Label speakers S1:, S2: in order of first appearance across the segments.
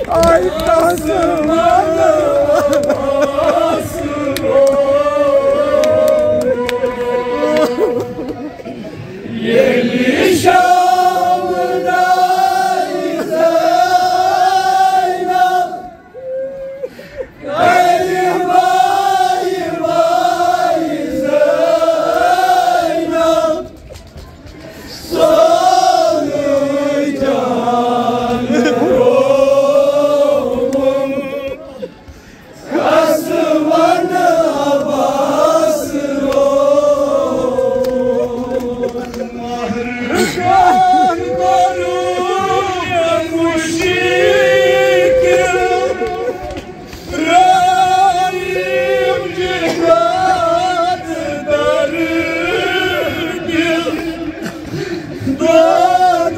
S1: Ay kasımana Yeli Şam'da Zeynep Gayri vay vay Zeynep Sonu canım Kasımana basro Kan koruyan müşrikim Rahim cihat dargın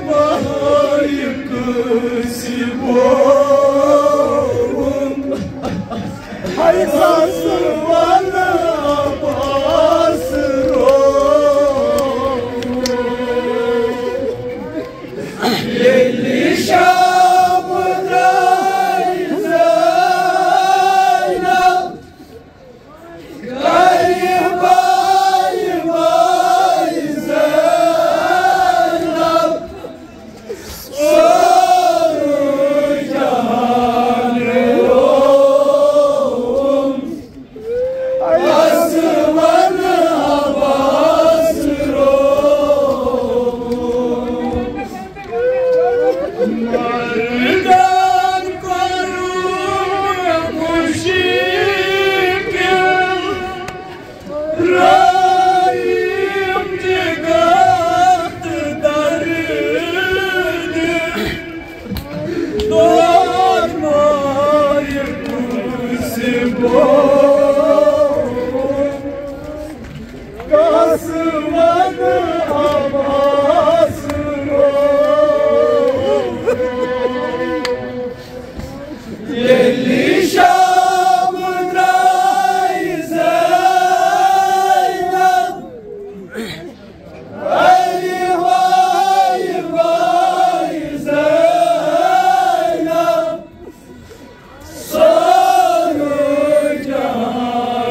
S1: Doğmayıp kısibon Hay kasımana basro Yeli Şam'da Zeynep Gayri vay vay Zeynep Sonu canım Kasımana basro Mardan koruyan müşrikim Rahim cihat dargın Doğmayıp kısibon Kasımana basro Yeli Şam'da Zeynep Vay vay vay Zeynep Sonu canım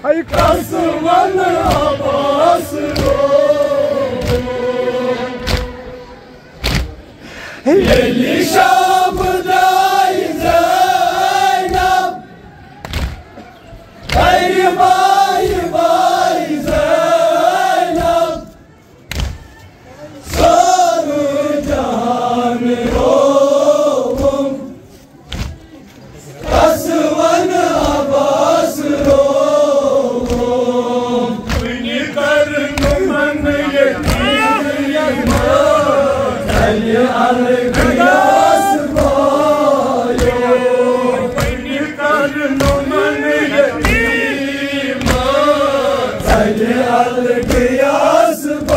S1: Ay Kasman Abbas Yelli Şam'dayız Zeynep Ay bay bay Zeynep Sarı can oğlum Kasman Abbas oğlum Beni karnımdan yetim yapma Seni arkaya sıkıyor Beni karnımdan yetim Seni arkaya sıkıyor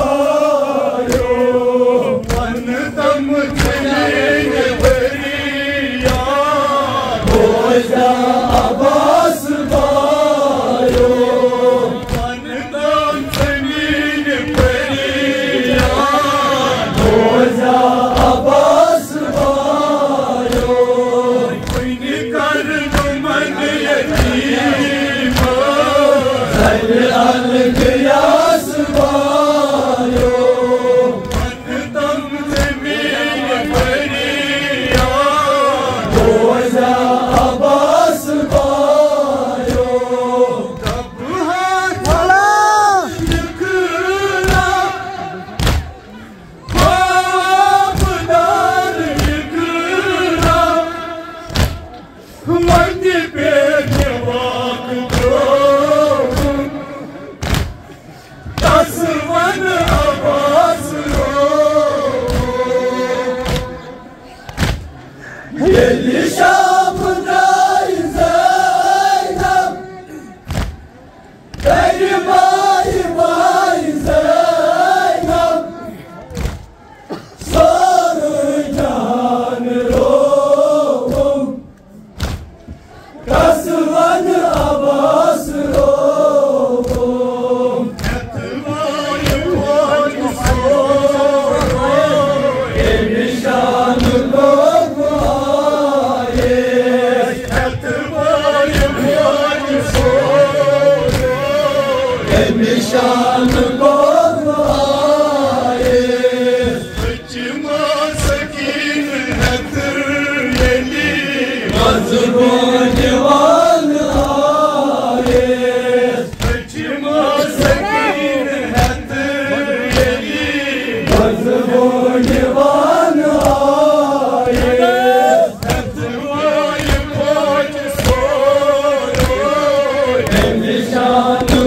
S1: Anıdan mı seni veriyor Hoca Abbas bayo Anıdan seni veriyor Hoca Abbas bayo Beni karnımdan yetim Seni arkaya sıkıyor Anıdan seni veriyor Hoca Abbas bayo Kapıha yıkıla Kapıdan yıkıla Vakti peki vakıdım Kasman Abbas Yelli Şam'dayız Zeynep Bey bay bay Zeynep Sarı can oğlum Kasman Abbas oğlum Yatırmayı koysun Yelli Şam'ın Şanı kormayız Saçıma sakinetir yeli Mazlum civanı ayız Saçıma sakinetir yeli Mazlum civanı ayız Yatımayı koç soruyor Emri şanı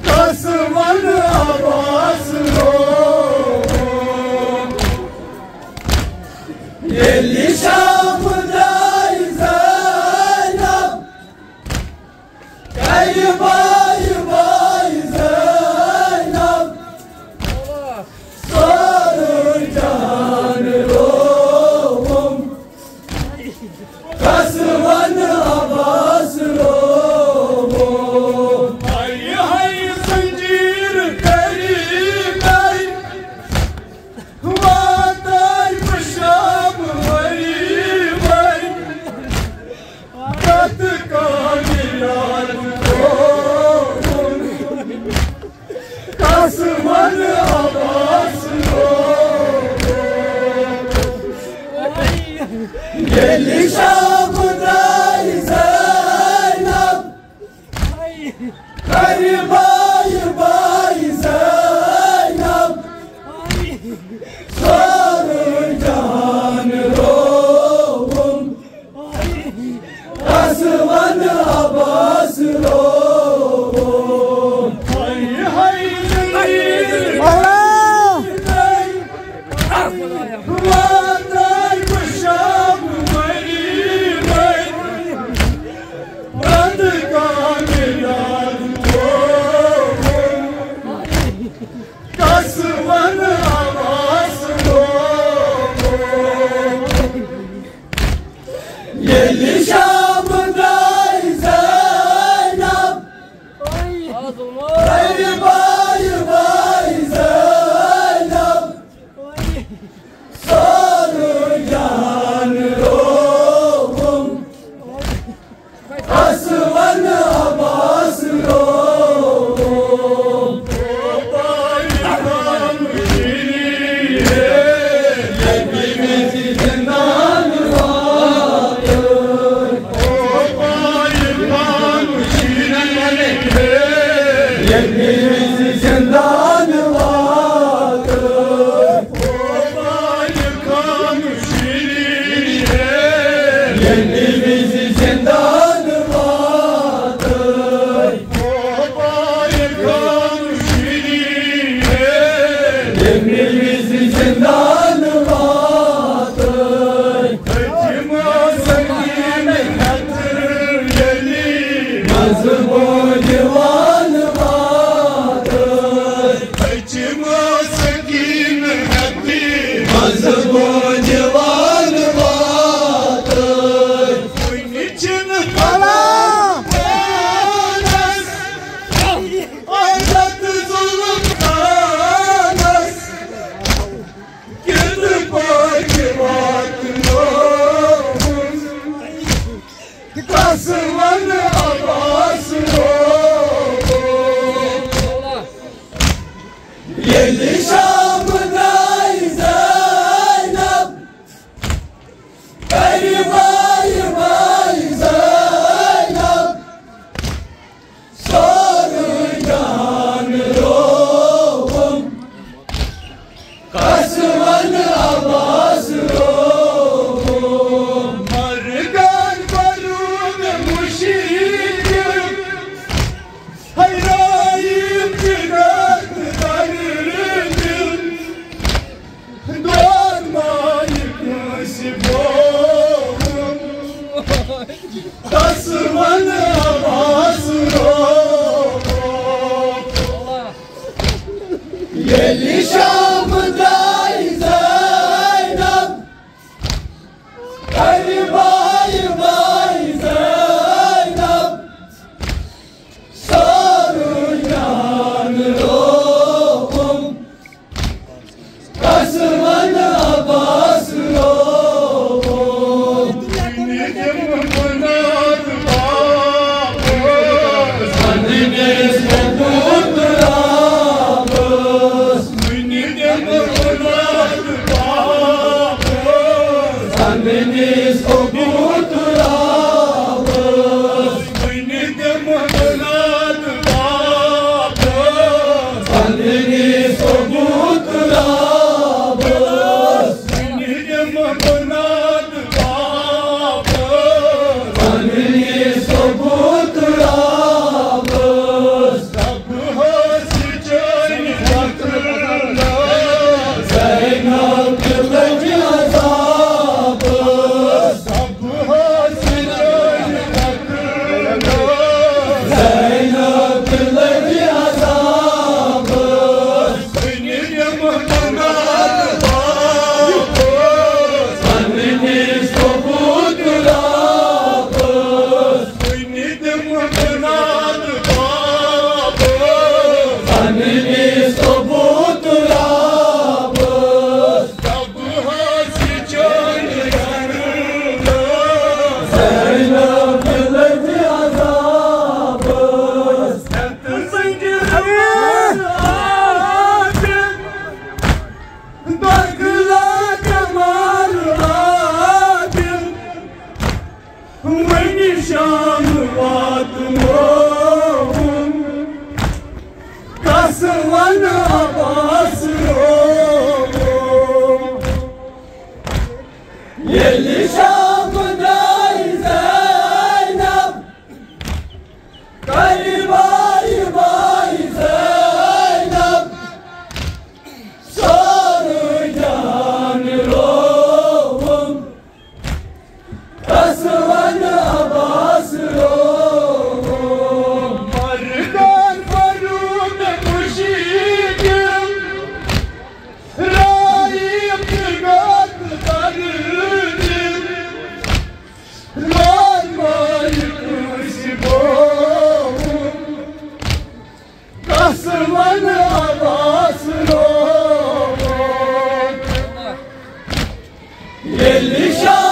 S1: Kasman Abbas Yelli Şam'dayız Zeynep Ay bay bay Zeynep Sarı can oğlum Kasman Abbas oğlum Hay hay zincir garibey Vatay paşam vay vay Katı kamilar oğlum Kasman Abbas oğlum Yelli Şam'da Yeli Şam'day Zeynep Bey bay Zeynep Sarıyan ruhum Aslan Abbas ruhum Yemimizi zindan Yemimizi zindan vardır Yemimizi zindan vardır Yemimizi zindan vardır Nazım o divan vardır Nazım o divan vardır
S2: Bunun için Allah
S1: Aydatı zulüm kanas Gidip hakimatın olsun Kasımanı Abbas'ın olsun Yeli Şam'day Zeynep Bey bay Zeynep Sarıyan ruhum Kasıman Abbas ruhum Margan barun muşikim Hayrayım cigat darırdım Doğanmayıp nasip olun Kasıman Abbas ruhum Yeli Şam'day Zeynep Bey bay Zeynep Sarıyan ruhum Kasıman Abbas ruhum Kendiniz okutturamız Kendiniz okutturamız Kendiniz okutturamız Kendiniz okutturamız Zeynep kılıcı azabız Zeynep kılıcı azabız Kendiniz okutturamız Kendiniz okutturamız Zeynep kılıcı azabız Bakla kemal abim Ve nişanı vatmum Kasıman Abbas ruhum Yeli Şam'day Zeynep Bey bay Zeynep Sarıyan ruhum Kasıman Abbas ruhum Margan barun muşikim Rahim cigat darırdım nişan